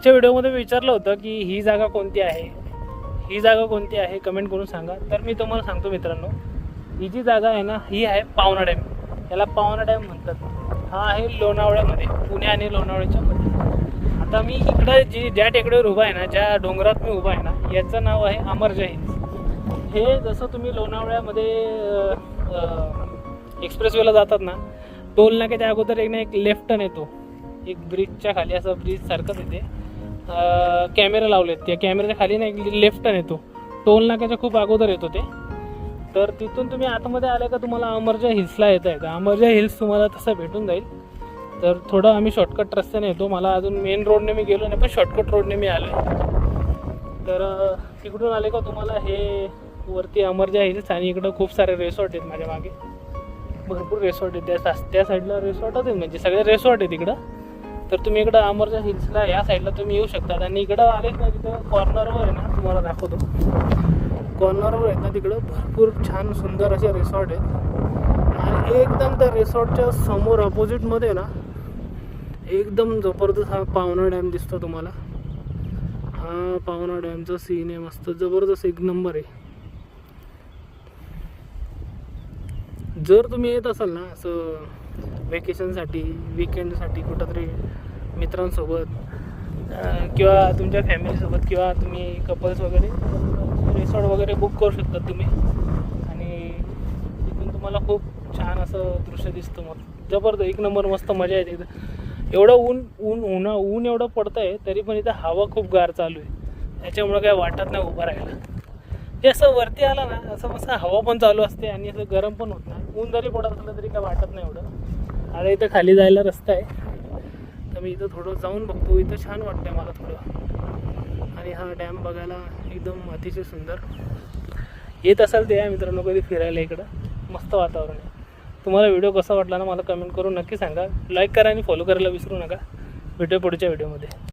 मागच्या व्हिडिओमध्ये मी विचारलं होतं की ही जागा कोणती आहे, ही जागा कोणती आहे, कमेंट करून सांगा. तर मी तुम्हाला सांगतो मित्रांनो, ही जी जागा आहे ना, ही आहे पावना डॅम. याला पावना डॅम म्हणतात. हा आहे लोणावळ्यामध्ये, पुणे आणि लोणावळ्याच्या मध्ये. आता मी इकडं ज्या टेकडीवर उभा आहे ना, ज्या डोंगरात मी उभा आहे ना, याचं नाव आहे अमरजा हिल्स. हे जसं तुम्ही लोणावळ्यामध्ये एक्सप्रेसवेला जातात ना, टोल नाक्याच्या अगोदर एक लेफ्ट टर्न येतो, एक ब्रिजच्या खाली असं ब्रिज सारखंच येते, कॅमेरा लावलेत. त्या कॅमेऱ्याच्या खाली ना एक लेफ्ट टर्न येतो, टोल नाक्याच्या खूप अगोदर येतो ते. तर तिथून तुम्ही आतमध्ये आले का तुम्हाला अमरजा हिल्सला येता येतं. अमरजा हिल्स तुम्हाला तसं भेटून जाईल. तर थोडं आम्ही शॉर्टकट रस्त्याने येतो, मला अजून मेन रोडने मी गेलो नाही, पण शॉर्टकट रोडने मी आलो आहे. तर तिकडून आले का तुम्हाला हे वरती अमरजा हिल्स, आणि इकडं खूप सारे रिसॉर्ट आहेत. माझ्या मागे भरपूर रिसॉर्ट आहेत. त्या साईडला रिसॉर्टच आहेत, म्हणजे सगळे रिसॉर्ट आहेत इकडं. तर तुम्ही इकडं अमरजा हिल्सला या साईडला तुम्ही येऊ शकता. आणि इकडं आले ना, तिथं कॉर्नरवर आहे ना, तुम्हाला दाखवतो, कॉर्नरवर आहेत ना, तिकडं भरपूर छान सुंदर असे रिसॉर्ट आहेत. आणि एकदम त्या रिसॉर्टच्या समोर अपोजिटमध्ये ना एकदम जबरदस्त हा पावना डॅम दिसतो तुम्हाला. हा पावना डॅमचा सीन आहे, मस्त जबरदस्त, एक नंबर आहे. जर तुम्ही येत असाल ना असं वेकेशनसाठी, विकेंडसाठी कुठंतरी मित्रांसोबत किंवा तुमच्या फॅमिलीसोबत, किंवा तुम्ही कपल्स वगैरे रिसॉर्ट वगैरे बुक करू शकतात तुम्ही. आणि तिथून तुम्हाला खूप छान असं दृश्य दिसतं. मग जबरदस्त, एक नंबर, मस्त मजा येते इथं. एवढं ऊन एवढं पडतं आहे, तरी पण इथं हवा खूप गार चालू आहे, त्याच्यामुळं काय वाटत नाही उभं राहायला. ते असं वरती आला ना, असं मस्त हवा पण चालू असते आणि असं गरम पण होत नाही. ऊन जरी पडत असलं तरी काय वाटत नाही एवढं. आता इथं खाली जायला रस्ता आहे, तर मी इथं थोडं जाऊन बघतो. इथं छान वाटतंय मला थोडं. आणि हा डॅम बघायला एकदम अतिशय सुंदर. येत असाल ते या मित्रांनो कधी फिरायला इकडं, मस्त वातावरण आहे. तुम्हाला व्हिडिओ कसा वाटला ना, मला कमेंट करून नक्की सांगा. लाईक करा आणि फॉलो करायला विसरू नका. भेटूया पुढच्या व्हिडिओमध्ये.